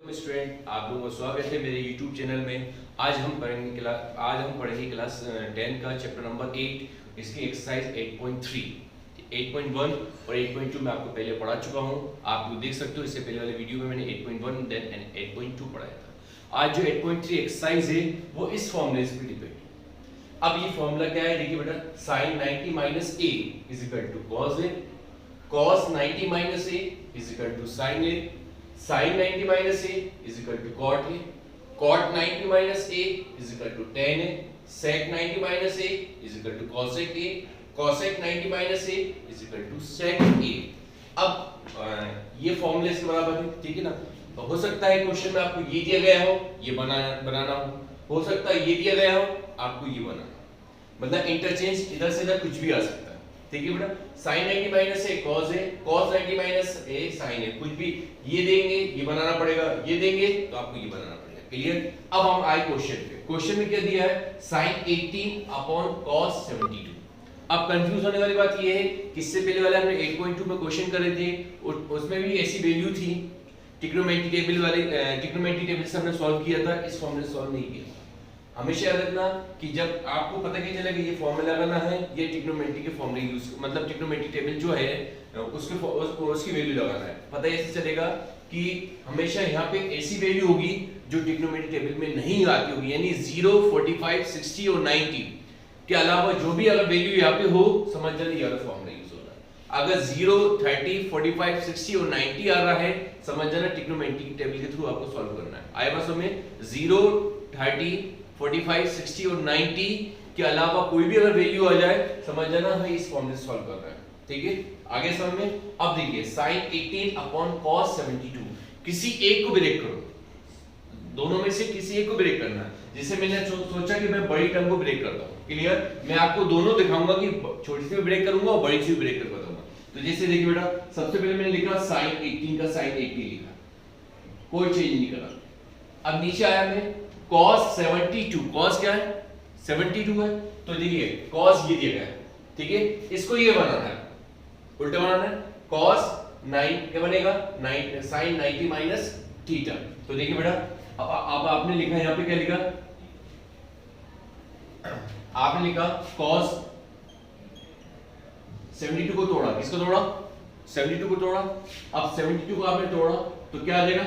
Student, आप लोगों का स्वागत है मेरे YouTube चैनल में। आज हम पढ़ेंगे क्लास 10 का चैप्टर नंबर 8, इसकी एक्सरसाइज 8.3, 8.1 और 8.2 मैं आपको पहले पढ़ा चुका हूं। आप लोग देख सकते हो, इससे पहले वाले वीडियो में मैंने 8.1 देन 8.2 पढ़ाया था। आज जो 8.3 एक्सरसाइज है वो इस फॉर्मूले से डिपेंड है। अब ये फॉर्मूला क्या है, देखिए बेटा, sin 90 minus a is equal to cos a, cos 90 minus a is equal to sin a, sin 90 minus a is equal to cot a, cot 90 minus a is equal to tan a, sec 90 minus a is equal to cosec a, cosec 90 minus a is equal to sec a। अब ये फॉर्मूले इसके बराबर है, ठीक है ना। तो हो सकता है क्वेश्चन में आपको ये दिया गया हो, ये बनाना हो सकता है ये दिया गया हो, आपको ये बनाना, मतलब इंटरचेंज इधर से इधर कुछ भी आ सकता है, ठीक है बेटा। sin 90 minus a cos a, cos 90 minus a sin a, कुछ भी ये देंगे ये बनाना पड़ेगा, ये देंगे तो आपको ये बनाना पड़ेगा। क्लियर। अब हम आए क्वेश्चन पे। क्वेश्चन में क्या दिया है, sin 18 अपॉन cos 72। अब कंफ्यूज होने वाली बात ये है कि इससे पहले वाले हमने 8.2 में क्वेश्चन करे थे, उसमें भी ऐसी वैल्यू थी, ट्रिग्नोमेट्री टेबल से हमने सॉल्व किया था, इस फॉर्मूले से सॉल्व नहीं किया। हमेशा याद रखना कि जब आपको पता क्या चलेगा ये फॉर्मूला लगाना है, ये ट्रिग्नोमेट्री के फॉर्मूले यूज, मतलब ट्रिग्नोमेट्री टेबल जो है उसकी वैल्यू लगाना है। पता ऐसे चलेगा कि हमेशा यहाँ पे ऐसी वैल्यू होगी जो ट्रिग्नोमेट्री टेबल में नहीं आती होगी, यानी 0, 45, 60 और 90 के अलावा जो भी अगर वैल्यू यहाँ पे हो, समझ जाना ये वाला फॉर्मूला यूज हो रहा है। अगर 0, 30, 45, 60 और 90 आ रहा है, समझ जाना ट्रिग्नोमेट्री टेबल के थ्रू आपको सॉल्व करना है। आए बस में 0, 30, 45, 60 और 90 के अलावा कोई भी अगर वैल्यू आ जाए, समझ जाना हमें इस फॉर्मूले से सॉल्व कर रहा है, ठीक है। आगे समझ में। अब देखिए sin 18 अपॉन cos 72, किसी एक को ब्रेक करो, दोनों में से किसी एक को ब्रेक करना है। जैसे मैंने सोचा कि मैं बड़ी टर्म को ब्रेक करता हूं, क्लियर। मैं आपको दोनों दिखाऊंगा कि छोटी सी भी ब्रेक करूंगा और बड़ी सी भी ब्रेक कर बताऊंगा। तो जैसे देखिए बेटा, सबसे पहले मैंने लिखा sin 18 का sin 80 लिखा, कोई चेंज नहीं करा। अब नीचे आया मैं cos 72, cos क्या है 72 है, तो देखिए cos ये दिया गया है, ठीक है। इसको ये बनाना है, उल्टा बनाना है, cos 9 क्या बनेगा, 9 sin 90 माइनस थीटा। तो देखिए बेटा, अब आपने लिखा यहाँ पे क्या लिखा, आपने लिखा cos 72 को तोड़ा, किसको तोड़ा, 72 को तोड़ा। अब 72 को आपने तोड़ा तो क्या आ जाएगा,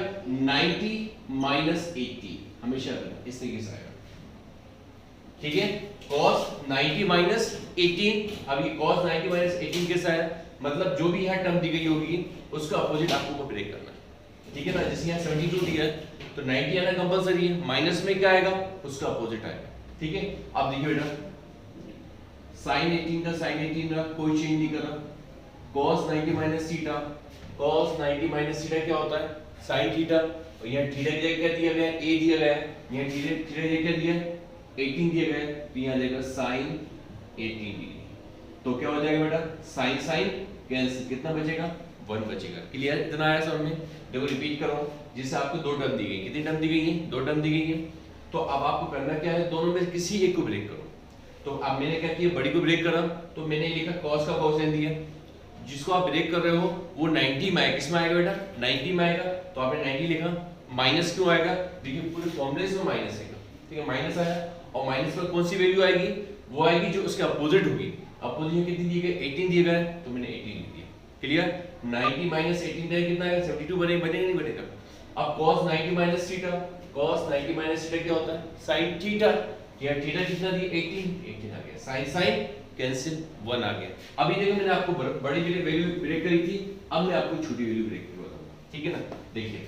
90 माइनस 80, हमेशा इस तरीके से आएगा, ठीक है। cos 90 माइनस 18, अब ये cos 90 माइनस 18 कैसा है, मतलब जो भी यहाँ टर्म दी गई होगी उसका अपोजिट आपको ब्रेक करना है, ठीक है ना। जैसे यहाँ 72 दिया है तो 90 आना कंपलसरी है, माइनस में क्या आएगा उसका अपोजिट आएगा, ठीक है। अब देखिए बेटा, sin 18 का sin 18 रहा, कोई चेंज नहीं करा, cos 90 minus theta, cos 90 minus theta क्या होता है, sin थीटा। और यहाँ थीटा क्या दिया गया है, a दिया गया है, यहाँ थीटा क्या दिया है, 18 दिया गया है, तो यहाँ जाएगा sin 18 डिग्री। तो क्या हो जाएगा बेटा, sin sin कैंसिल, कितना बचेगा, 1 बचेगा। क्लियर, इतना आया समझ में। देखो रिपीट करो, जिससे आपको दो टर्म दी गई, कितनी टर्म दी गई है, दो टर्म दी गई है। तो अब आपको करना क्या है, दोनों में किसी एक को ब्रेक करो। तो अब मैंने क्या किया, बड़ी को ब्रेक करा, तो मैंने लिखा cos का कोसेन दिया, जिसको आप ब्रेक कर रहे हो वो 90 में आएगा, किसमें आएगा बेटा, 90 में आएगा, तो आपने 90 लिखा। माइनस क्यों आएगा, देखिए पूरे फॉर्मूले में माइनस आएगा, ठीक है, माइनस आया। और माइनस पर कौन सी वैल्यू आएगी, वो आएगी जो उसके अपोजिट होगी। अपोजिट कितनी दी गई, 18 दिया गया है, तो मैंने 18 लिख दिया। क्लियर, 90 माइनस 18 कितना आएगा, 72 बनेगा नहीं बनेगा। अब cos 90 minus theta, cos 90 minus theta क्या होता है, sin थीटा। यहाँ थीटा कितना दी, 18 आ गया, sin sin कैंसिल 1 आ गया। अभी देखो मैंने आपको बड़ी वैल्यू ब्रेक करी थी, अब मैं आपको छोटी वैल्यू ब्रेक कर बताऊंगा, ठीक है ना। देखिए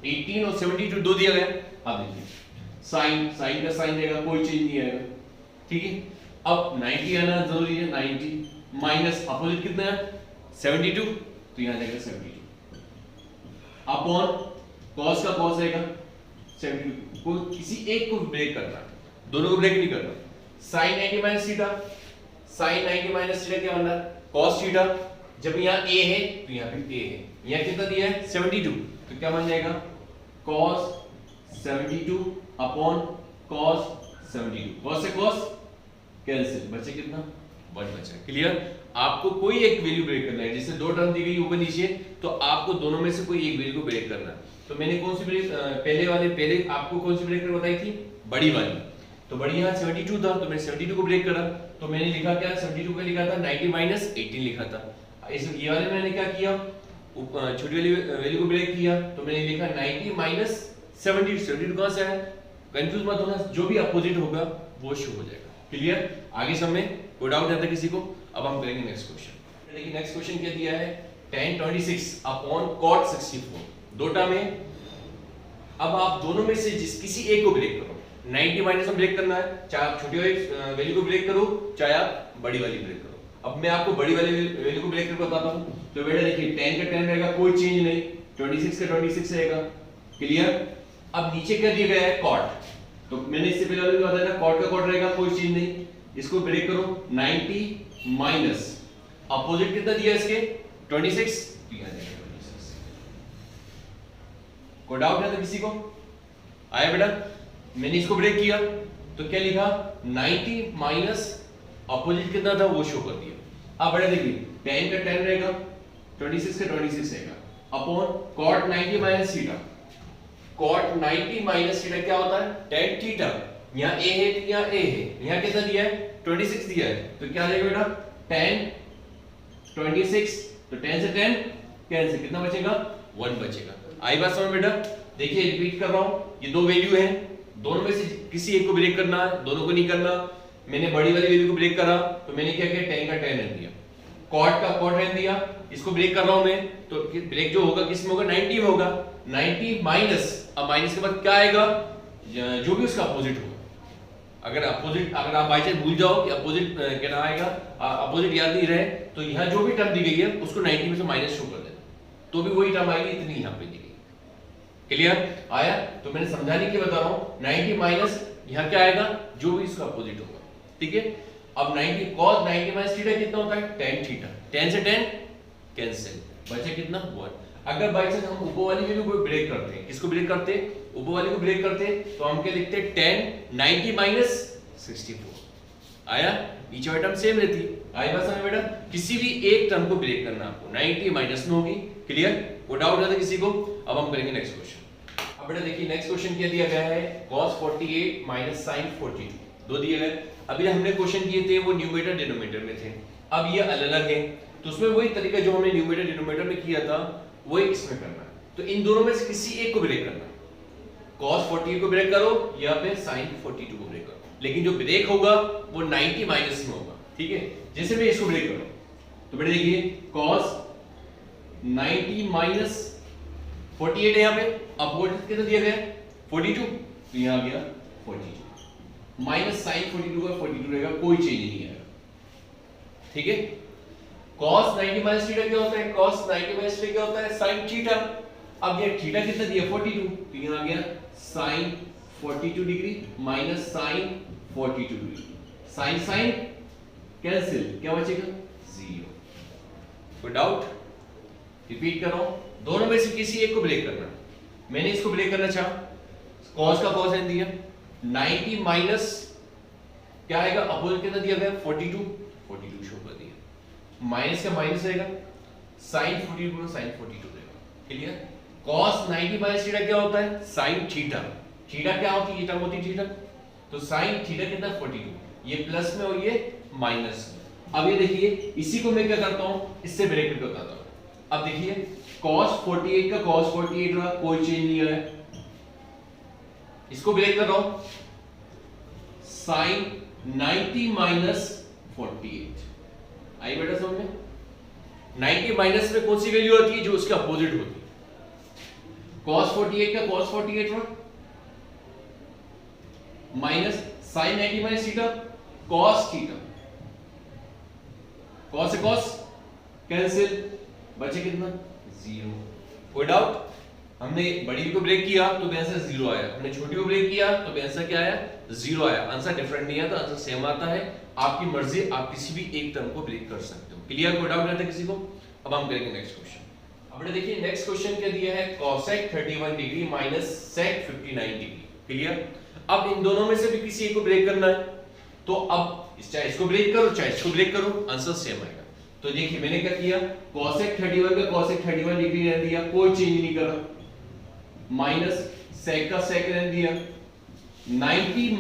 18 और 72 दो दिया गया। अब देखिए sin का sin देगा, कोई चेंज नहीं आएगा, ठीक है। अब 90 आना जरूरी है, 90 माइनस अपोजिट कितना है 72, तो यहां जाएगा 72 अपॉन cos का cos आएगा 72, को किसी एक को ब्रेक करना, दोनों को ब्रेक नहीं करना। sin 90 minus theta, sin 90 minus theta क्या बनना है, cos थीटा। जब यहाँ a है तो यहाँ पे a है, यहाँ कितना दिया है 72, तो क्या बन जाएगा cos 72 अपॉन cos 72, cos से cos कैंसिल, बचे कितना 1 बचा। क्लियर, आपको कोई एक वैल्यू ब्रेक करना है, जैसे दो टर्म दी गई ऊपर नीचे, तो आपको दोनों में से कोई एक वैल्यू को ब्रेक करना है। तो मैंने कौन सी ब्रेक पहले आपको कौन सी ब्रेक कर बताई थी, बड़ी वाली। तो बड़ी यहाँ 72 था, तो मैंने 72 को ब्रेक करा, तो मैंने लिखा क्या, 72 का लिखा था 90 माइनस 18 लिखा था। इस ये वाले मैंने क्या किया, छोटी वाली वैल्यू को ब्रेक किया, तो मैंने लिखा 90 माइनस 72 कहां से आया, कंफ्यूज मत होना, जो भी अपोजिट होगा वो शो हो जाएगा। क्लियर, आगे सब में कोई डाउट रहता है किसी को? अब हम करेंगे नेक्स्ट क्वेश्चन। देखिए नेक्स्ट क्वेश्चन क्या दिया है, tan 26 अपॉन cot 64, दो टर्म है। अब आप दोनों में से किसी एक को ब्रेक करो, 90 माइनस में ब्रेक करना है, चाहे आप छोटी वाली वैल्यू को ब्रेक करो चाहे आप बड़ी वाली ब्रेक करो। अब मैं आपको बड़ी वाली वैल्यू को ब्रेक करके बताता हूं। तो बेटा देखिए 10 का 10 रहेगा, कोई चेंज नहीं, 26 का 26 रहेगा। क्लियर, अब नीचे क्या दिया गया है, cot, तो मैंने इससे पहले वाले बताया था cot का cot रहेगा, कोई चेंज नहीं। इसको ब्रेक करो, 90 माइनस अपोजिट कितना दिया इसके 26 दिया जाएगा 26। कोई डाउट है तो किसी को आया बेटा? मैंने इसको ब्रेक किया तो क्या लिखा, 90 माइनस अपोजिट कितना था वो शो कर दिया। अब बेटा देखिए 10 का 10 रहेगा, 26 का 26 रहेगा, upon cot 90 minus theta. cot 90 minus theta क्या होता है, tan थीटा। यहाँ a है तो यहाँ a है, यहाँ कितना दिया है 26 दिया है, तो क्या देगा बेटा tan 26, तो 10 से 10 कैंसिल, कितना बचेगा 1 बचेगा। आई बात समझ बेटा? देखिए रिपीट कर रहा हूं, ये दो वैल्यू है, दोनों में से किसी एक को ब्रेक करना है, दोनों को नहीं करना। मैंने बड़ी वाली वैल्यू को ब्रेक करा तो मैंने क्या किया, 10 का 10 रख दिया, cot का cot रख दिया। इसको ब्रेक कर रहा हूं मैं, तो ब्रेक जो होगा किस में होगा, 90 में होगा। 90 माइनस, अब माइनस के बाद क्या आएगा, जो भी उसका अपोजिट होगा। अगर आप बाय चांस भूल जाओ कि अपोजिट क्या आएगा, अपोजिट याद नहीं रहे, तो यहाँ जो भी टर्म दी गई है उसको 90 में से माइनस शो कर देना, तो भी वही टर्म आएगी, इतनी यहाँ पे दी गई। क्लियर आया? तो मैंने समझाने के बता रहा हूँ, 90 माइनस यहाँ क्या आएगा, जो भी इसका अपोजिट होगा। ठीक है, अब 90 cos 90 माइनस थीटा कितना होता है, tan थीटा। 10 से 10 कैंसिल, बचे कितना 1। अगर बाय चांस हम ऊपर वाली वैल्यू को ब्रेक करते हैं, किसको ब्रेक करते हैं, ऊपर वाली को ब्रेक करते हैं, तो हम क्या लिखते हैं, tan 90 माइनस 64। आया? नीचे वाली टर्म सेम रहती है। आई बात समझ बेटा? किसी भी एक टर्म को ब्रेक करना आपको 90 माइनस में होगी। क्लियर, वो डाउट रहता है किसी को? अब हम करेंगे नेक्स्ट क्वेश्चन। अब बेटा देखिए नेक्स्ट क्वेश्चन क्या दिया गया है, cos 48 माइनस sin 42, दो दिए गए। अभी हमने क्वेश्चन किए थे वो न्यूमरेटर डिनोमिनेटर में थे, अब ये अलग अलग है, तो उसमें वही तरीका जो हमने न्यूमरेटर डिनोमिनेटर में किया था वही इसमें करना है। तो इन दोनों में से किसी एक को ब्रेक करना, cos 48 को ब्रेक करो या फिर sin 42 को ब्रेक करो, लेकिन जो ब्रेक होगा वो 90 माइनस में होगा। ठीक है, जैसे मैं इसको ब्रेक करूं तो बेटा देखिए cos 90 माइनस 48 है, यहाँ पे अपोजिट कितना दिया गया 42, तो यहाँ आ गया 42 माइनस sin 42 का 42 रहेगा, कोई चेंज नहीं आएगा। ठीक है, cos 90 माइनस थीटा क्या होता है, cos 90 माइनस थीटा क्या होता है, sin थीटा। अब ये थीटा कितना दिया 42, तो यहाँ आ गया sin 42 degree minus sin 42 degree, sin sin cancel, क्या बचेगा 0। कोई डाउट? रिपीट कर रहा हूं, दोनों में से किसी एक को ब्रेक करना। मैंने इसको ब्रेक करना चाहा, cos का cos है दिया, 90 माइनस क्या आएगा, अपोजिट कितना दिया गया 42 शो कर दिया, माइनस का माइनस रहेगा, sin 42 को sin 42 रहेगा। क्लियर? cos 90 माइनस थीटा क्या होता है, sin थीटा। थीटा क्या होती है, ये टर्म होती है थीटा, तो sin थीटा कितना 42, ये प्लस में और ये माइनस में। अब ये देखिए इसी को मैं क्या करता हूं, इससे ब्रेक करके बताता हूं। अब देखिए cos 48 का cos 48 रहा, कोई चेंज नहीं आया, इसको ब्रेक कर रहा हूं, sin 90 माइनस 48। आई बेटा समझ में? 90 माइनस में कौन सी वैल्यू आती है, जो उसके अपोजिट होती है। cos 48 का cos 48 रहा, minus sin 90 minus theta cos theta, cos से cos कैंसिल, बचे कितना 0। कोई डाउट? हमने बड़ी को ब्रेक किया तो आंसर 0 आया, हमने छोटी को ब्रेक किया तो आंसर क्या आया 0 आया। आंसर डिफरेंट नहीं आता, आंसर सेम आता है। आपकी मर्जी, आप किसी भी एक टर्म को ब्रेक कर सकते हो। क्लियर? कोई डाउट रहता है किसी को? अब हम करेंगे नेक्स्ट क्वेश्चन। अब देखिए नेक्स्ट क्वेश्चन क्या दिया है, cosec 31 degree minus sec 59 degree. Clear? अब इन दोनों में से भी किसी एक को ब्रेक करना है, तो अब चाहे इसको ब्रेक करो चाहे इसको ब्रेक करो, आंसर सेम आएगा। तो देखिए मैंने क्या किया, cosec 31 का cosec 31 डिग्री रह दिया, कोई चेंज नहीं करा। माइनस सेक का सेक रहने दिया, 90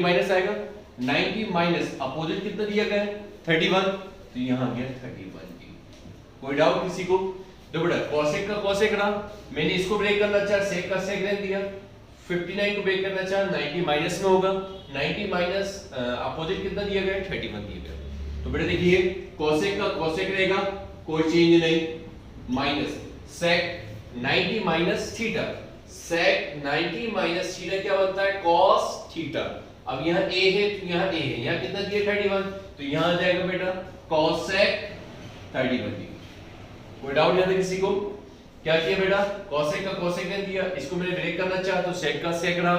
माइनस आएगा, 90 माइनस अपोजिट कितना दिया गया है 31, तो यहां आ गया 31 डिग्री। कोई डाउट किसी को? देखो बेटा कोसेक का कोसेक रहा, मैंने इसको ब्रेक करना चाहा, सेक का सेक रहने दिया, 59 को ब्रेक करना चाहा 90 माइनस में होगा, 90 माइनस अपोजिट कितना दिया गया है 31 दिया गया। तो बेटा देखिए कोसेक का कोसेक रहेगा, कोई चेंज नहीं, माइनस सेक 90 माइनस थीटा, सेक 90 माइनस थीटा क्या बनता है cos थीटा। अब यहाँ a है तो यहाँ a है, यहाँ कितना दिया 31, तो यहाँ आ जाएगा बेटा cos sec 31 डिग्री। कोई डाउट यहाँ किसी को? क्या किया बेटा cosec का cosec ने दिया, इसको मैंने ब्रेक करना चाहा तो sec का sec रहा,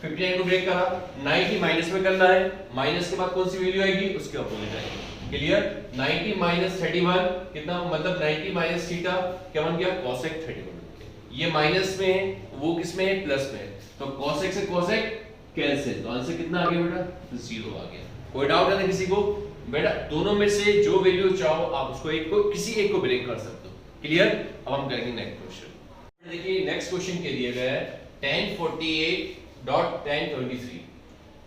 59 को ब्रेक करा, 90 माइनस में करना है, माइनस के बाद कौन सी वैल्यू आएगी उसके अपोजिट आएगी। क्लियर? 90 माइनस 31 कितना, मतलब 90 माइनस थीटा क्या बन गया cosec 31। ये माइनस में है, वो किस में है प्लस में है, तो cosec से cosec कैंसिल, तो आंसर कितना आ गया बेटा 0 आ गया। कोई डाउट है ना किसी को? बेटा दोनों में से जो वैल्यू चाहो आप उसको एक को किसी एक को ब्रेक कर सकते हो। क्लियर? अब हम करेंगे नेक्स्ट क्वेश्चन। देखिए नेक्स्ट क्वेश्चन के दिया गया है tan 48.tan 23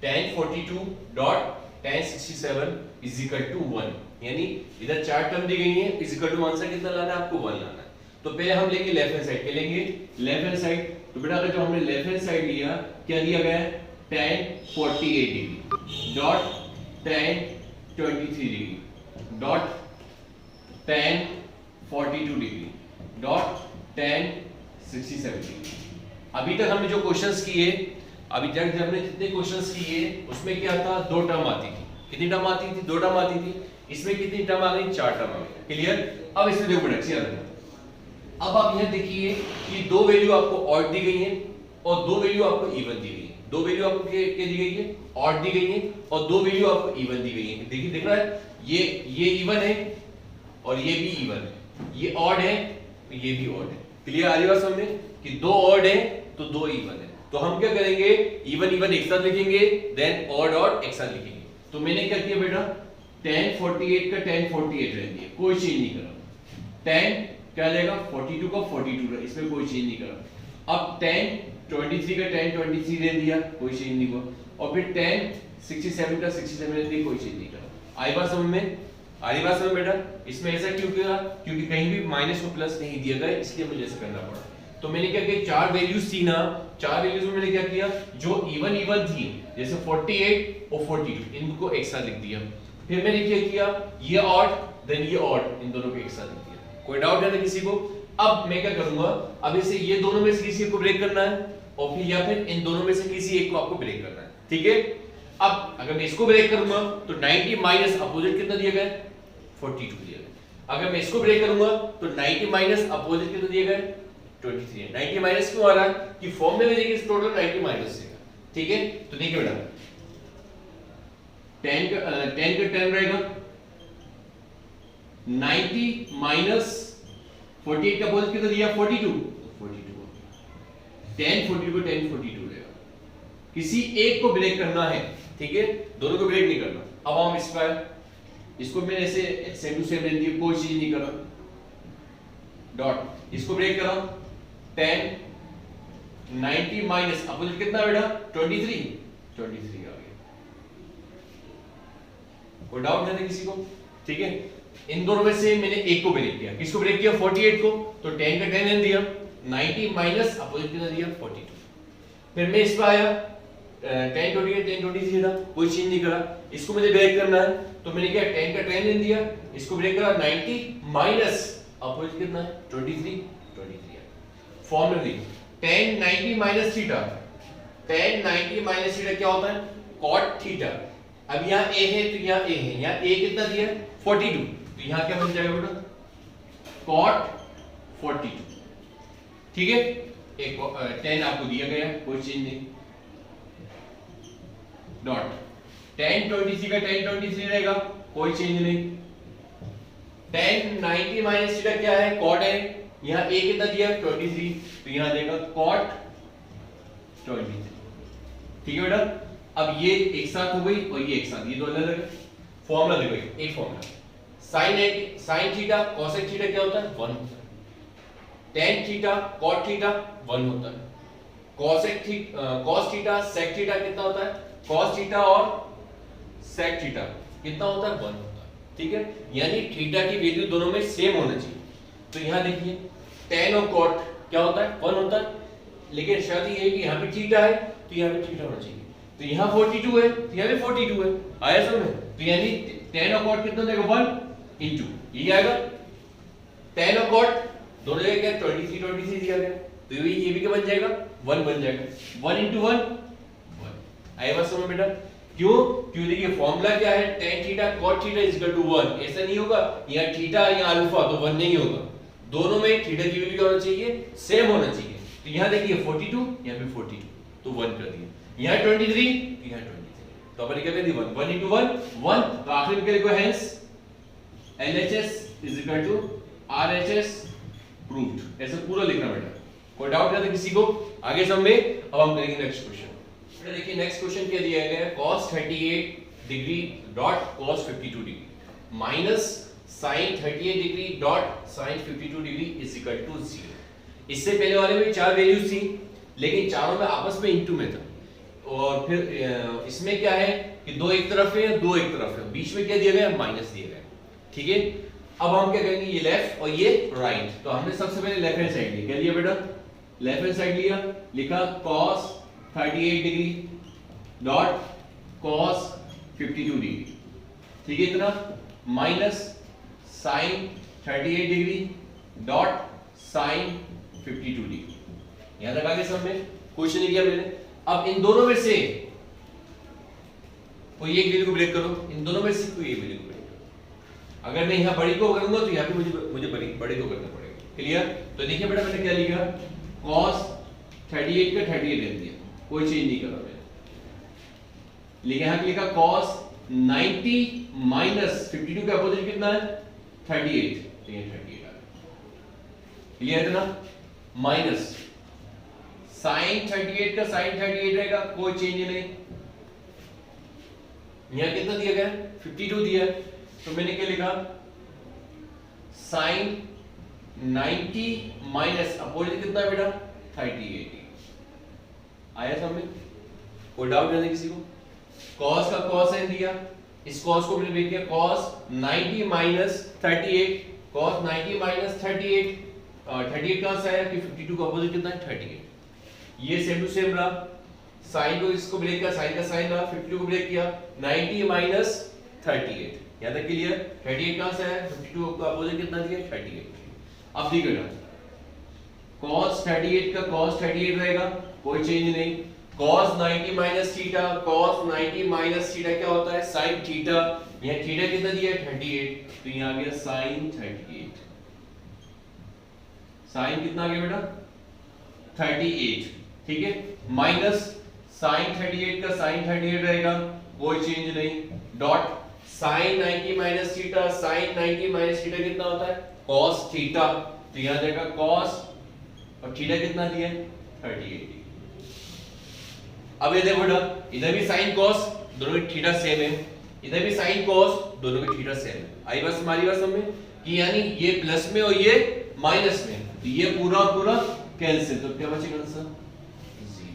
tan 42.tan 67 is equal to 1, यानी इधर चार टर्म दी गई है, इज इक्वल टू आंसर कितना लाना है आपको 1 लाना है। तो पहले हम लेंगे लेफ्ट हैंड साइड, क्या लेंगे लेफ्ट हैंड साइड। तो बेटा अगर जो हमने लेफ्ट हैंड साइड लिया क्या दिया गया है tan 48 degree dot tan 23 degree dot tan 42 degree dot tan 67 degree. अभी तक हमने जो क्वेश्चंस किए, अभी तक हमने जितने क्वेश्चंस किए उसमें क्या था, दो टर्म आती थी। कितनी टर्म आती थी? दो टर्म आती थी। इसमें कितनी टर्म आ गई? चार टर्म आ गई। क्लियर? अब इसमें देखो बेटा याद रखना, अब आप यहां देखिए कि दो वैल्यू आपको ऑड दी गई है और दो वैल्यू आपको इवन दी गई है। दो वैल्यू आपको क्या दी गई है? ऑड दी गई है, और दो वैल्यू आपको इवन दी गई है। देखिए दिख रहा है, ये इवन है और ये भी इवन है, ये ऑड है तो ये भी ऑड है। क्लियर आ रही बात समझ में कि दो ऑड है तो दो इवन है। तो हम क्या करेंगे, इवन इवन एक साथ लिखेंगे, देन ऑड ऑड एक साथ लिखेंगे। तो मैंने क्या किया बेटा, tan 48 का tan 48 रहने दिया, कोई चेंज नहीं करा। tan क्या जाएगा 42 का 42 रहा, इसमें कोई चेंज नहीं करा। अब tan 23 का tan 23 रहने दिया, कोई चेंज नहीं हुआ। और फिर tan 67 का 67 रहने दिया, कोई चेंज नहीं करा। आई बात समझ में? आ रही बात समझ बेटा? इसमें ऐसा क्यों किया? क्योंकि कहीं भी माइनस को प्लस नहीं दिया गया, इसलिए मुझे ऐसा करना पड़ा। तो मैंने क्या किया, चार वैल्यूज थी ना, चार वैल्यूज में मैंने क्या किया, जो इवन इवन थी जैसे 48 और 42 इनको एक साथ लिख दिया। फिर मैंने क्या किया, ये ऑड देन ये ऑड, इन दोनों को एक साथ लिख दिया। कोई डाउट है ना किसी को? अब मैं क्या करूंगा, अब इसे ये दोनों में से किसी एक को ब्रेक करना है और फिर या फिर इन दोनों में से किसी एक को आपको ब्रेक करना है। ठीक है? अब अगर मैं इसको ब्रेक करूंगा तो 90 माइनस अपोजिट कितना दिया गया 42 दिया गया। अगर मैं इसको ब्रेक करूंगा तो 90 माइनस अपोजिट कितना दिया गया 23 है। 90 माइनस क्यों आ रहा है कि फॉर्म में देखिए टोटल 90 माइनस है। ठीक है? तो देखिए बेटा 10 का 10 रहेगा, 90 माइनस 48 का अपोजिट कितना दिया 42 10 42 को 10 42 रहेगा। किसी एक को ब्रेक करना है, ठीक है? दोनों को ब्रेक नहीं करना। अब हम इस पर इसको मैंने ऐसे सेम टू सेम ले लिया, कोई चीज नहीं करा, डॉट इसको ब्रेक करा 10 90 माइनस अपोजिट कितना बेटा 23 आ गया। कोई डाउट है किसी को? ठीक है? इन दोनों में से मैंने एक को ब्रेक किया। किसको ब्रेक किया 48 को, तो 10 का 10 दिया, 90 माइनस अपोजिट कितना दिया 42। फिर मैं इस पर आया 10 28 10 23 था, कोई चेंज नहीं करा। इसको मुझे ब्रेक करना है तो मैंने क्या 10 का 10 दिया, इसको ब्रेक करा 90 माइनस अपोजिट कितना है 23 फॉर्मूला दी 10 90 माइनस थीटा, 10 90 माइनस थीटा क्या होता है cot थीटा। अब यहाँ a है तो यहाँ a है, यहाँ a कितना दिया 42, तो यहाँ क्या बन जाएगा बेटा cot 42। ठीक है? एक 10 आपको दिया गया, कोई चेंज नहीं, डॉट 10 23 का 10 23 रहेगा, कोई चेंज नहीं। 10 90 माइनस थीटा क्या है cot है, यहाँ a कितना दिया 23, तो यहाँ देगा cot 23। ठीक है बेटा? अब ये एक साथ हो गई और ये एक साथ, ये दो अलग अलग फॉर्मूला देखो, एक formula sin theta cosec theta क्या होता है 1 होता है। tan थीटा cot थीटा 1 होता है, cos थीटा sec थीटा कितना होता है, cos थीटा और sec थीटा कितना होता है, 1 होता है, ठीक है। यानी थीटा की वैल्यू दोनों में सेम होना चाहिए। तो यहाँ देखिए tan और cot क्या होता है, 1 होता है, लेकिन शर्त ये है कि यहाँ पे थीटा है तो यहाँ पे थीटा होना चाहिए। तो यहाँ 42 है तो यहाँ पे 42 है, आया समझ में। तो यानी tan और cot कितना देगा, 1 इंटू ये आएगा tan और cot दोनों जगह क्या 23 दिया गया, तो ये भी क्या बन जाएगा, 1 बन जाएगा, 1 इंटू 1 1। आया बात समझ बेटा। क्यों, क्यों देखिए फॉर्मूला क्या है, tan theta cot theta is equal to 1। ऐसा नहीं होगा यहाँ थीटा यहाँ अल्फा तो 1 नहीं होगा, दोनों में थीटा की वैल्यू क्या होना चाहिए, सेम होना चाहिए। तो यहाँ देखिए 42 यहाँ पे 42 तो 1 कर दिया, यहाँ 23 तो यहाँ 23, तो अपन क्या कर दिया 1 into 1 1। तो आखिर में क्या लिखो, hence LHS is equal to RHS proved. ऐसा पूरा लिखना बेटा, कोई डाउट है तो किसी को आगे समझ में। अब हम करेंगे नेक्स्ट क्वेश्चन। बेटा देखिए नेक्स्ट क्वेश्चन क्या दिया गया है, cos 38 degree dot cos 52 degree minus sin 38 degree dot sin 52 degree is equal to 0। इससे पहले वाले में 4 वैल्यूज थी, लेकिन चारों में आपस में इनटू में था, और फिर इसमें क्या है कि 2 एक तरफ है 2 एक तरफ है, बीच में क्या दिया गया, माइनस दिया गया, ठीक है। अब हम क्या करेंगे, ये लेफ्ट और ये राइट। तो हमने सबसे पहले लेफ्ट हैंड साइड लिया, क्या लिया बेटा, लेफ्ट हैंड साइड लिया, लिखा cos 38 degree dot cos 52 degree, ठीक है इतना, minus sin 38 degree dot sin 52 degree. यहां तक आगे सब में क्वेश्चन लिया मैंने। अब इन दोनों में से कोई एक वैल्यू को ब्रेक करो, इन दोनों में से कोई एक वैल्यू को ब्रेक करो। अगर मैं यहाँ बड़ी को करूंगा तो यहाँ पे मुझे बड़ी को करना पड़ेगा, क्लियर। तो देखिए बेटा मैंने क्या लिखा, cos 38 का 38 ले दिया, कोई चेंज नहीं करा मैंने, लेकिन यहाँ लिखा cos 90 माइनस 52 का अपोजिट कितना है 38, तो ये 38 आ गया, क्लियर है ना। माइनस sin 38 का sin 38 रहेगा, कोई चेंज नहीं। यहां कितना दिया गया 52 दिया, तो मैंने क्या लिखा sin 90 माइनस अपोजिट कितना है बेटा 38। आया समझ, कोई डाउट नहीं किसी को। cos का cos है दिया, इस cos को मैंने देख लिया, cos 90 माइनस 38, cos 90 माइनस 38, 38 कहां से आया कि 52 का अपोजिट कितना है 38, ये सेम टू सेम रहा। साइन को इसको ब्रेक किया, साइन का साइन रहा, 52 को ब्रेक किया, 90 माइनस 38, यहां तक क्लियर। 38 कहां से आया, 52 का अपोजिट कितना दिया 38। अब देखिए ना cos 38 का cos 38 रहेगा, कोई चेंज नहीं। cos 90 minus theta, cos 90 minus theta क्या होता है sin थीटा, यहां थीटा कितना दिया है 38, तो यहां आ गया sin 38। sin कितना आ गया बेटा 38, ठीक है, माइनस sin 38 का sin 38 रहेगा, कोई चेंज नहीं, dot sin 90 minus theta, sin 90 minus theta कितना होता है cos थीटा, तो यहां देगा cos और थीटा कितना दिया है 38। अब ये देखो बेटा इधर भी sin cos दोनों में थीटा सेम है, इधर भी sin cos दोनों में थीटा सेम है। आई बस हमारी बात समझ में कि यानी ये प्लस में और ये माइनस में, तो ये पूरा पूरा कैंसिल, तो क्या बचेगा आंसर 0।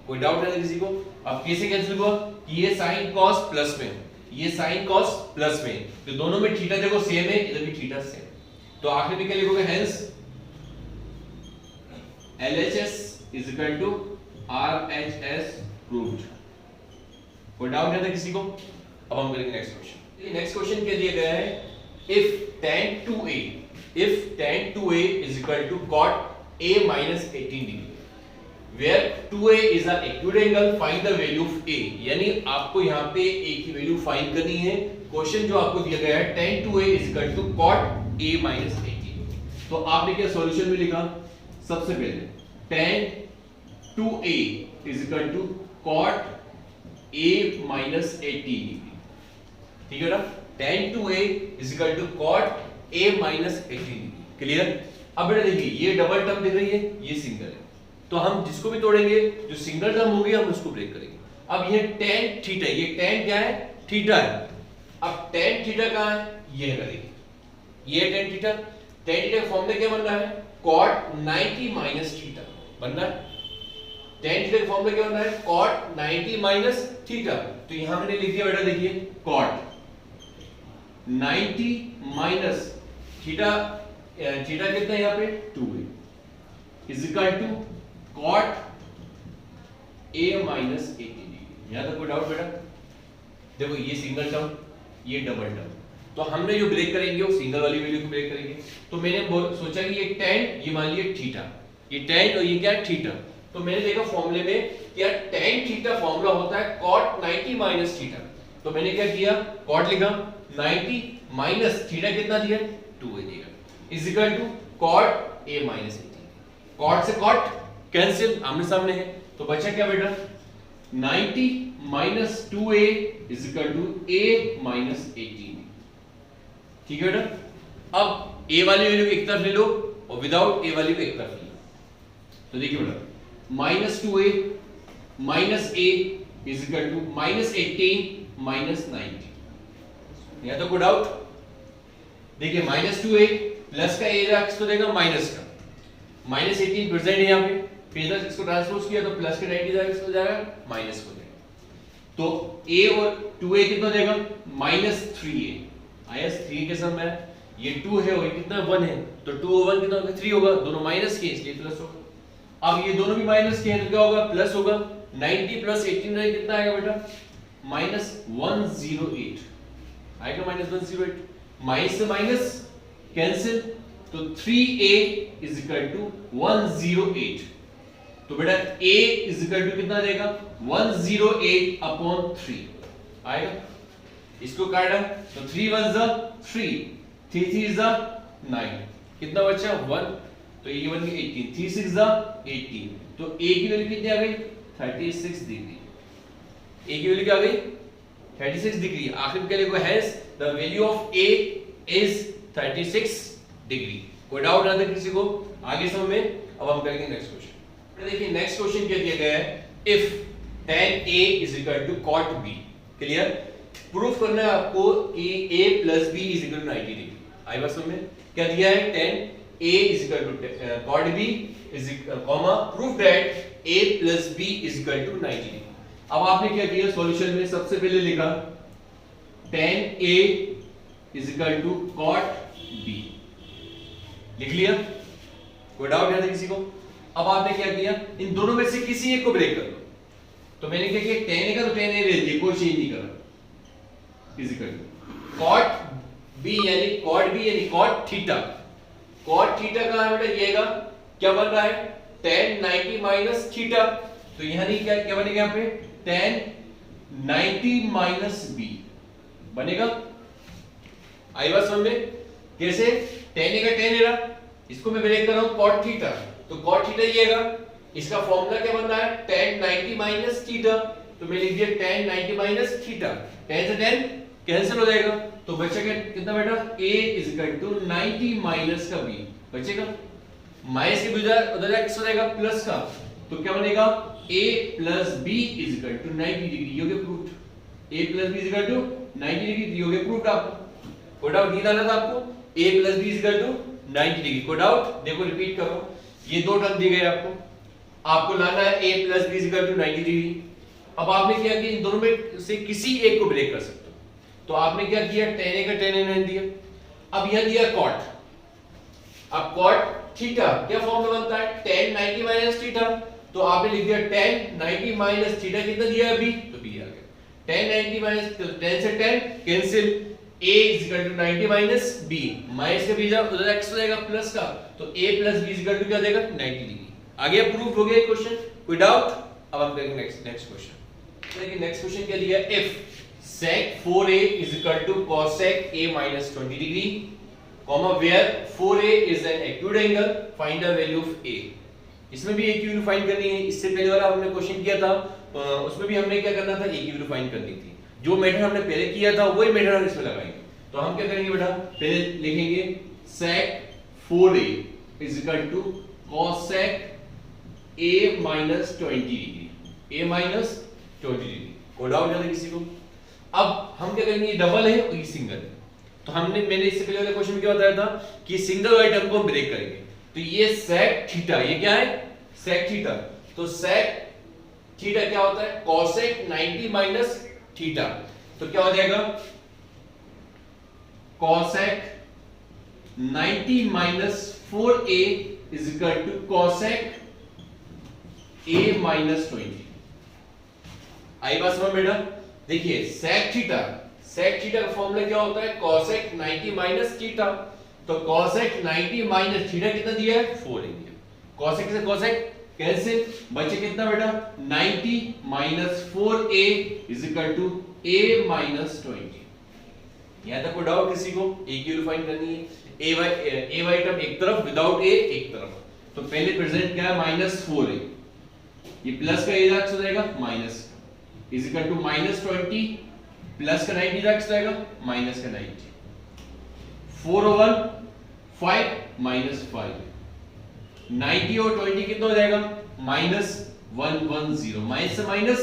कोई डाउट है किसी को। अब कैसे कैंसिल हुआ कि ये sin cos प्लस में, ये sin cos प्लस में, तो दोनों में थीटा देखो सेम है, इधर भी थीटा सेम, तो आखिर में क्या लिखोगे, hence LHS is equal to RHS proved। कोई डाउट है किसी को। अब हम करेंगे नेक्स्ट क्वेश्चन। नेक्स्ट क्वेश्चन क्या दिया गया है, if tan 2a is equal to cot a minus 18 degree where 2a is an acute angle, find the value of a। यानी आपको यहाँ पे a की वैल्यू फाइंड करनी है। क्वेश्चन जो आपको दिया गया है tan 2a is equal to cot a minus 18, तो आपने क्या सॉल्यूशन में लिखा, सबसे पहले tan 2a is equal to cot a minus 18 degree, ठीक है ना, tan 2a is equal to cot a minus 18 degree, clear. अब बेटा देखिए ये डबल टर्म दिख रही है, ये सिंगल है, तो हम जिसको भी तोड़ेंगे जो सिंगल टर्म होगी हम उसको ब्रेक करेंगे। अब ये tan थीटा, ये tan क्या है थीटा है, अब tan थीटा कहां है, ये है, देखिए ये tan थीटा का फॉर्मूला क्या बन रहा है cot 90 माइनस थीटा बन रहा है। tan थीटा का फॉर्मूला क्या बन रहा है? cot 90 minus theta. तो यहां मैंने लिख दिया बेटा, देखिए cot 90 माइनस थीटा, थीटा कितना है यहाँ पे 2a is equal to cot a minus 80 degree. यहां तक कोई डाउट बेटा? देखो ये सिंगल टर्म, ये डबल टर्म, तो हमने जो ब्रेक करेंगे वो सिंगल वाली वैल्यू को ब्रेक करेंगे। तो मैंने सोचा कि ये tan, ये मान लिया थीटा, ये tan और ये क्या है थीटा। तो मैंने देखा फॉर्मूले में कि यार tan थीटा फॉर्मूला होता है cot 90 माइनस थीटा। तो मैंने क्या किया, cot लिखा 90 माइनस थीटा कितना दिया 2a दिया is equal to cot a minus 80। cot से cot कैंसिल, आमने सामने है, तो बचा क्या बेटा 90 minus 2a is equal to a minus 18। ठीक है बेटा। अब a वाली वैल्यू एक तरफ ले लो और विदाउट a वाली को एक तरफ ले लो। तो देखिए बेटा minus 2a minus a is equal to minus 18 minus 90। यहां तो कोई डाउट? देखिए माइनस 2a प्लस का a किसको देगा माइनस का, माइनस 18 प्रेजेंट है यहाँ पे, फिर इधर इसको ट्रांसपोज किया तो प्लस के 90 जाएगा, किसको जाएगा माइनस को देगा। तो a और 2a कितना देगा माइनस 3a। आया 3 के साथ में ये 2 है और ये कितना 1 है, तो 2 और 1 कितना होगा 3 होगा, दोनों माइनस के इसलिए प्लस होगा। अब ये दोनों भी माइनस के हैं तो क्या होगा प्लस होगा। 90 प्लस 18 रहेगा कितना आएगा बेटा माइनस 108 आएगा, माइनस 108। माइनस से माइनस कैंसिल, तो 3a इज इक्वल टू 108। तो बेटा a इज इक्वल टू कितना देगा 108 अपॉन 3 आएगा। इसको काटा तो 3 1 जा 3, 3 3 जा 9, कितना बचा 1, तो ये बन गया 18, 3 6 जा 18। तो a की वैल्यू कितनी आ गई 36 डिग्री। a की वैल्यू क्या आ गई 36 डिग्री। आखिर क्या लिखो has the value of a is 36 degree. कोई डाउट ना था किसी को आगे समझ में? अब हम करेंगे नेक्स्ट क्वेश्चन। देखिए नेक्स्ट क्वेश्चन क्या दिया गया है, if tan a is equal to cot b। Clear? Proof करना है आपको कि a plus b is equal to 90 degree. आई बात समझ में? क्या दिया है tan a is equal to cot b is comma proof that a plus b is equal to 90 degree. अब आपने क्या किया सॉल्यूशन में, सबसे पहले लिखा tan a is equal to cot b, लिख लिया। कोई डाउट है किसी को? अब आपने क्या किया, इन दोनों में से किसी एक को ब्रेक कर दो। तो मैंने क्या किया tan a का तो tan a ले लिया, कोई चेंज नहीं करा, is equal to cot b यानी cot b यानी cot थीटा। cot थीटा कहां है बेटा, ये क्या बन रहा है tan 90 माइनस थीटा। तो यहां नहीं क्या बनेगा यहां पे tan 90 माइनस b बनेगा। आई बात समझ में? कैसे? tan a का tan a रहा, इसको मैं ब्रेक कर रहा हूं cot थीटा, तो cot थीटा ये आएगा। इसका फॉर्मूला क्या बन रहा है tan 90 माइनस थीटा, तो मैं लिख दिया tan 90 माइनस थीटा। tan से tan कैंसिल हो जाएगा, तो बचेगा कितना बेटा a is equal to 90 minus का b बचेगा। माइनस के बजाय उधर जाके किस हो जाएगा प्लस का, तो क्या बनेगा a plus b is equal to 90 degree. ये हो गया proof. a plus b is equal to 90 degree, ये हो गया प्रूफ। आपको कोई डाउट नहीं डाला था आपको, a plus b is equal to 90 degree. कोई डाउट? देखो रिपीट करो, ये दो टर्म दिए गए आपको लाना है a plus b is equal to 90 degree. अब आपने क्या किया, इन दोनों में से किसी एक को ब्रेक कर सकते हो। तो आपने क्या किया tan a का tan a नहीं दिया, अब यह दिया cot। अब cot थीटा क्या फॉर्मूला बनता है tan 90 माइनस थीटा, तो आपने लिख दिया tan 90 माइनस थीटा कितना दिया है b, तो b आ गया। tan 90 माइनस tan से tan cancel, a is equal to 90 minus b, minus के बीच उधर x हो जाएगा प्लस का, तो a plus b is equal to क्या देगा 90 डिग्री। आगे प्रूफ हो गया क्वेश्चन। कोई डाउट? अब हम करेंगे नेक्स्ट क्वेश्चन। देखिए नेक्स्ट क्वेश्चन क्या दिया है, if sec 4a is equal to cosec a minus 20 degree, comma where 4a is an acute angle, find the value of a। इसमें भी a की वैल्यू फाइंड करनी है। इससे पहले वाला हमने क्वेश्चन किया था, उसमें भी हमने क्या करना था a की वैल्यू फाइंड करनी थी। जो मेथड हमने पहले किया था वही मेथड हम इसमें लगाएंगे। तो हम क्या करेंगे बेटा, पहले लिखेंगे sec 4a is equal to cosec a minus 20 degree, a minus 20 degree. कोई डाउट है किसी को? अब हम क्या करेंगे, ये डबल है और ये सिंगल है। तो मैंने इससे पहले वाले क्वेश्चन में क्या बताया था कि सिंगल वाले टर्म को हम ब्रेक करेंगे। तो ये sec थीटा, ये क्या है sec थीटा। तो sec थीटा क्या होता है cosec 90 माइनस थीटा। तो क्या हो जाएगा cosec 90 minus 4a is equal to cosec a minus 20। आई बात समझ बेटा। देखिए sec थीटा का फॉर्मूला क्या होता है cosec 90 माइनस थीटा। तो cosec 90 माइनस थीटा कितना दिया है 4 दिया। cosec से cosec कैंसिल, बचे कितना बेटा 90 minus 4a is equal to a minus 20। यहां तक कोई डाउट किसी को? a की वैल्यू फाइंड करनी है। a y टर्म एक तरफ, विदाउट a एक तरफ। तो पहले प्रेजेंट क्या है माइनस 4a, ये प्लस का a रख जाएगा minus is equal to minus 20 plus का 90 रख जाएगा माइनस का 90। 4 over 5 माइनस 5, 90 और 20 कितना हो जाएगा माइनस 110, माइनस से माइनस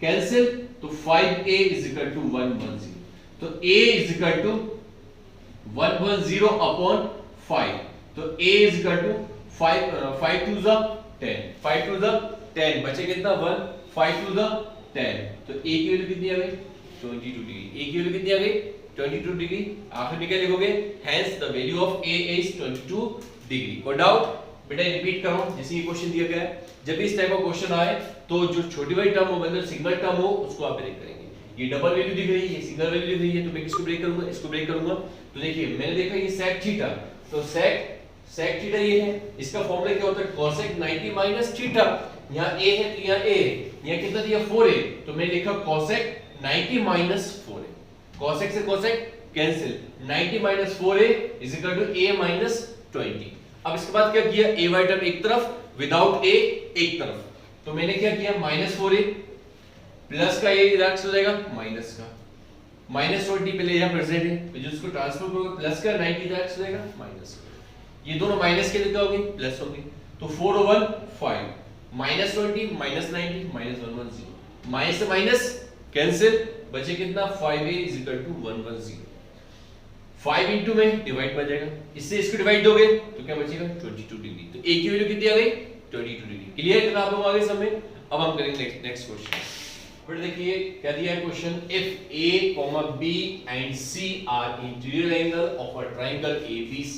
कैंसिल, तो 5a इज इक्वल टू 110। तो a is equal to 110 upon 5। तो a is equal to 5 to the 10, 5 to the 10, बचे कितना 1, 5 टू द 10। तो a की वैल्यू कितनी आ गई 22 डिग्री। a की वैल्यू कितनी आ गई 22 डिग्री। आखिर में क्या लिखोगे hence the value of a is 22 degree. कोई डाउट? बेटा रिपीट कर रहा हूं, जैसे ये क्वेश्चन दिया गया है, जब भी इस टाइप का क्वेश्चन आए तो जो छोटी वाली टर्म हो मतलब सिंगल टर्म हो उसको आप ब्रेक करेंगे। ये डबल वैल्यू दिख रही है, ये सिंगल वैल्यू दिख रही है, तो मैं किसको ब्रेक करूंगा, इसको ब्रेक करूंगा। तो देखिए मैंने देखा ये sec थीटा, तो sec थीटा ये है, इसका फॉर्मूला क्या होता है cosec 90 माइनस थीटा। यहां a है तो यहां a, यहां कितना दिया 4a, तो मैंने लिखा cosec 90 माइनस 4a। cosec से cosec cancel, 90 minus 4a is equal to a minus 20। अब इसके बाद क्या किया a y टर्म एक तरफ, विदाउट a एक तरफ। तो मैंने क्या किया माइनस 4a प्लस का a रख हो जाएगा माइनस का, माइनस 20 पहले यहां प्रेजेंट है, तो जिसको ट्रांसफर करोगे प्लस का 90 रख हो जाएगा माइनस का। ये दोनों माइनस के लिए होगी प्लस होगी। तो 4 over 5 minus 20 minus 90 minus 110, minus से माइनस कैंसिल, बचे कितना 5a is equal to 110। 5 into में डिवाइड कर जाएगा, इससे इसको डिवाइड दोगे तो क्या बचेगा 22 डिग्री। तो a की वैल्यू कितनी आ गई 22 डिग्री। क्लियर है आप लोग आगे समय। अब हम करेंगे नेक्स्ट क्वेश्चन। फिर देखिए क्या दिया है question, if a, b and c are interior angle of a triangle abc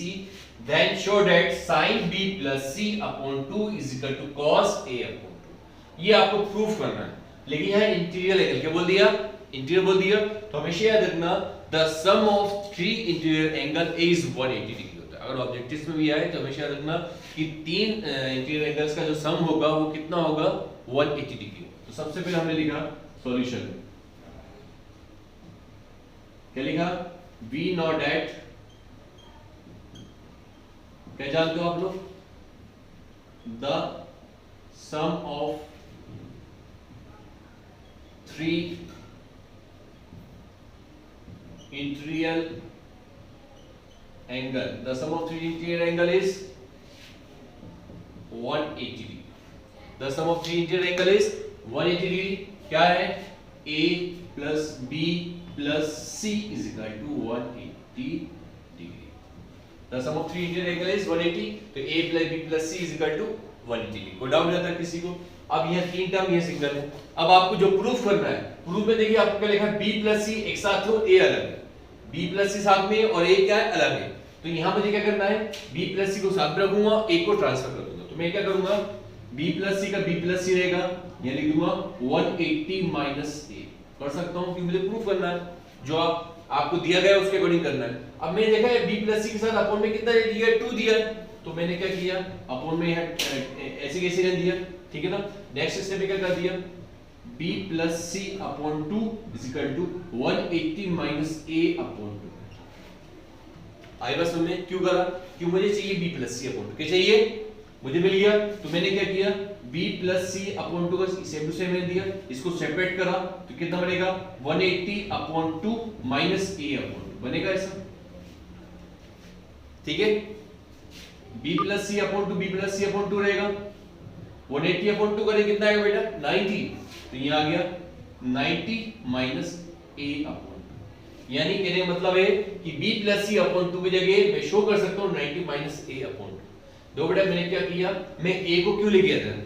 then show that sin b plus c upon 2 is equal to cos a upon 2। ये आपको प्रूफ करना है, लेकिन यहाँ इंटीरियर एंगल क्या बोल दिया, इंटीरियर बोल दिया। तो हमेशा याद रखना the sum of 3 interior angle is 180 degree होता है। अगर ऑब्जेक्टिव्स में भी आए तो हमेशा याद रखना कि 3 इंटीरियर एंगल्स का जो सम होगा वो कितना होगा 180 डिग्री। तो सबसे पहले हमने लिखा सॉल्यूशन, क्या लिखा we know that, क्या जानते हो आप लोग, the sum of 3 interior angle, the sum of 3 interior angle is 180 degree। the sum of 3 interior angle is 180 degree। क्या है a plus b plus c is equal to 180 degree। the sum of 3 interior angle is 180, तो a plus b plus c is equal to 180 degree। कोई doubt रहता है किसी को? अब यह तीन टर्म ये सिंगल है। अब आपको जो प्रूफ करना है, प्रूफ में देखिए आपको क्या लिखा है b plus c एक साथ हो, a अलग है, b plus c साथ में और a क्या है अलग है। तो यहां मुझे क्या करना है b plus c को साथ में रखूंगा, a को ट्रांसफर कर दूंगा। तो मैं क्या करूंगा b plus c का b plus c रहेगा, यहां लिख दूंगा 180 माइनस a। कर सकता हूं कि मुझे प्रूफ करना है, जो आपको दिया गया है उसके अकॉर्डिंग करना है। अब मैंने देखा है b plus c के साथ अपॉन में कितना दिया है 2 दिया है, तो मैंने क्या किया अपॉन में यहां ऐसे कैसे रख दिया, ठीक है ना। नेक्स्ट स्टेप में क्या कर दिया b plus c upon 2 is equal to 180 minus a upon 2। आई बस में क्यों करा, क्यों मुझे चाहिए b plus c अपॉन 2, क्या चाहिए मुझे मिल गया। तो मैंने क्या किया b plus c अपॉन 2 का सेम टू सेम मैंने दिया, इसको सेपरेट करा तो कितना बनेगा 180 अपॉन 2 माइनस a अपॉन 2 बनेगा ऐसा, ठीक है। b plus c upon 2 b plus c upon 2 रहेगा, 180 अपॉन 2 करें कितना आएगा बेटा 90, तो ये आ गया 90 माइनस a अपॉन 2। यानी कहने का मतलब है कि b plus c अपॉन 2 की जगह मैं शो कर सकता हूं 90 माइनस a अपॉन 2। दो बेटा मैंने क्या किया, मैं ए को क्यों लेके आया था,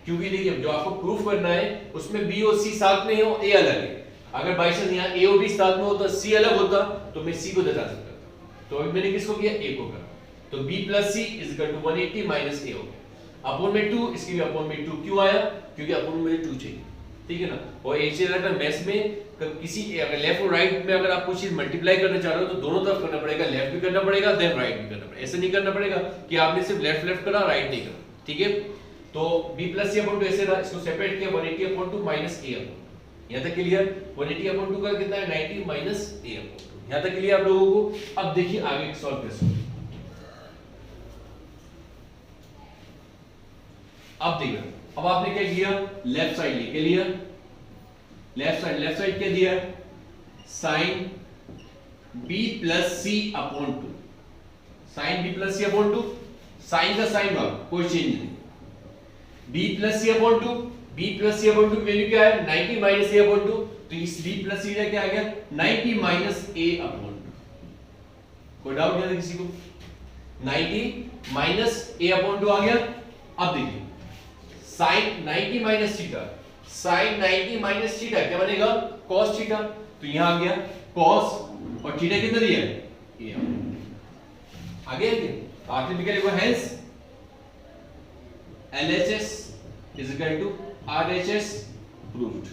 क्योंकि देखिए जो आपको प्रूफ करना है उसमें बी और सी साथ में हो, ए अलग है। अगर बाई चांस यहाँ ए और बी साथ में होता, सी अलग होता, तो मैं सी को दबा सकता था। तो अभी मैंने किसको किया, ए को करा, तो b plus c is equal to 180 minus a हो गया, अपॉन में 2, इसकी भी अपॉन में 2 क्यों आया, क्योंकि अपॉन में 2 चाहिए, ठीक है ना। और एक चीज अगर मैथ्स में किसी अगर लेफ्ट और राइट में अगर आप कुछ चीज मल्टीप्लाई करना चाह रहे हो तो दोनों तरफ करना पड़ेगा, लेफ्ट भी करना पड़ेगा देन राइट भी करना पड़ेगा। ऐसे नहीं करना पड़ेगा कि आपने सिर्फ लेफ्ट लेफ्ट करा राइट नहीं करा, ठीक है। तो b प्लस सी अपॉन 2 ऐसे रहा, इसको सेपरेट किया 180 अपॉन 2 माइनस a अपॉन 2, यहां तक क्लियर। 180 अपॉन 2 का कितना है 90 माइनस a अपॉन 2, यहां तक क्लियर आप लोगों को। अब देखिए आगे सॉल्व कैसे। अब देखिए, अब आपने क्या किया, लेफ्ट साइड लेके लिया, लेफ्ट साइड क्या दिया, साइन b प्लस सी अपॉन 2, साइन b प्लस सी अपॉन 2, साइन का साइन भाग कोई चेंज नहीं, b प्लस सी अपॉन 2, b प्लस सी अपॉन 2 की वैल्यू क्या है 90 माइनस a अपॉन 2, तो इस b प्लस सी क्या आ गया 90 माइनस a अपॉन 2। कोई डाउट है किसी को, 90 माइनस a अपॉन 2 आ गया। अब देखिए sine 90 minus theta, sine 90 minus theta क्या बनेगा cos थीटा, तो यहां आ गया cos और थीटा कितना दिया है a, आ गया क्या, आखिर में क्या लिखा, hence LHS is equal to RHS proved,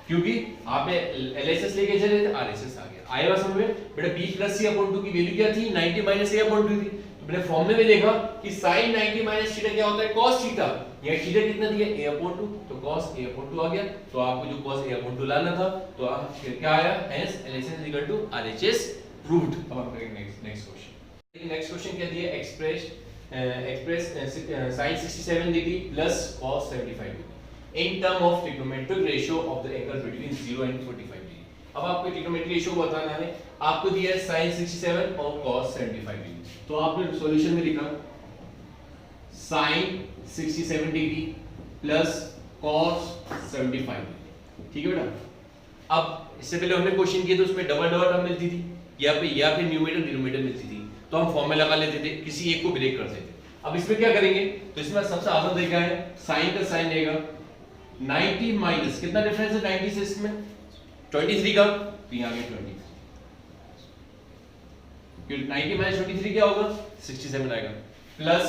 क्योंकि आपने LHS लेके चले थे RHS आ गया। आया समझ में बेटा, b प्लस सी अपॉन 2 की वैल्यू क्या थी 90 माइनस a अपॉन 2 थी, तो मैंने फॉर्मूले में देखा कि sin 90 माइनस थीटा क्या होता है cos थीटा, ये थीटा कितना दिया a अपॉन 2, तो cos a अपॉन 2 आ गया। तो आपको जो cos a अपॉन 2 लाना था, तो आप क्या आया, hence LHS is equal to RHS proved। अब हम करेंगे नेक्स्ट क्वेश्चन। नेक्स्ट क्वेश्चन क्या दिया, express sin 67 degree plus cos 75 degree in term of trigonometric ratio of the angle between 0 and 45 degree। अब आपको trigonometric ratio को बताना है, आपको दिया है sin 67 और cos 75 degree, तो आपने सॉल्यूशन में लिखा sin 67 degree plus cos 75 degree, ठीक है बेटा। अब इससे पहले हमने क्वेश्चन किया तो उसमें डबल डबल टर्म मिलती थी, या फिर न्यूमरेटर डिनोमिनेटर मिलती थी, तो हम फॉर्मूला लगा लेते थे, किसी एक को ब्रेक करते थे। अब इसमें क्या करेंगे, तो इसमें सबसे आसान तरीका है, साइन का साइन रहेगा 90 माइनस कितना डिफरेंस है 90 से इसमें 23 का, तो यहां आ गया 23, क्योंकि 90 माइनस 23 क्या होगा 67 आएगा, प्लस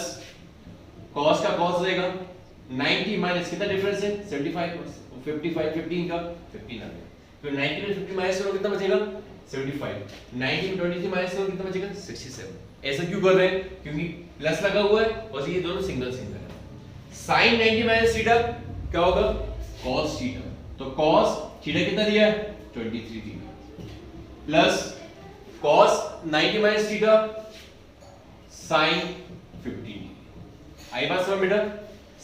cos का cos रहेगा 90 माइनस कितना डिफरेंस है 75, 55 15 का 15 आ गया, तो 90 में 50 माइनस करो कितना बचेगा 75, 90 में 23 माइनस करो कितना बचेगा 67। ऐसा क्यों कर रहे हैं, क्योंकि प्लस लगा हुआ है और ये दोनों सिंगल सिंगल है। sin 90 माइनस थीटा क्या होगा cos थीटा, तो cos थीटा कितना दिया है 23 theta, plus cos 90 minus theta sin 15। आई बात समझ बेटा,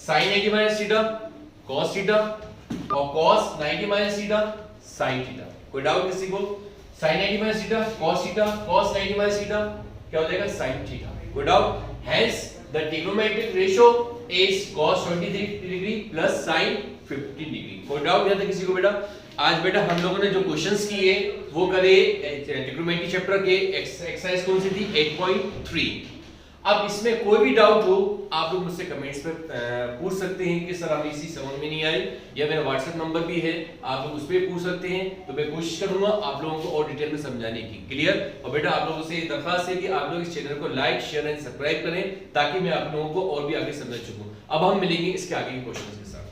sin 90 minus theta cos theta और cos 90 minus theta sin theta. कोई डाउट किसी को, sin 90 minus theta cos theta cos 90 minus theta क्या हो जाएगा sin थीटा। कोई doubt, hence the trigonometric ratio is cos 23 degree plus sin 15 degree. कोई doubt नहीं था किसी को बेटा। आज बेटा हम लोगों ने जो क्वेश्चंस किए वो करे ट्रिग्नोमेट्री चैप्टर के एक्सरसाइज कौन सी थी 8.3। अब इसमें कोई भी डाउट हो आप लोग मुझसे कमेंट्स पे पूछ सकते हैं कि सर हमें इसी समझ में नहीं आई, या मेरा व्हाट्सएप नंबर भी है आप लोग उस पर पूछ सकते हैं, तो मैं कोशिश करूंगा आप लोगों को और डिटेल में समझाने की। क्लियर। और बेटा आप लोगों से दरखास्त है कि आप लोग इस चैनल को लाइक शेयर एंड सब्सक्राइब करें ताकि मैं आप लोगों को और भी आगे समझ सकूं। अब हम मिलेंगे इसके आगे के क्वेश्चंस के साथ।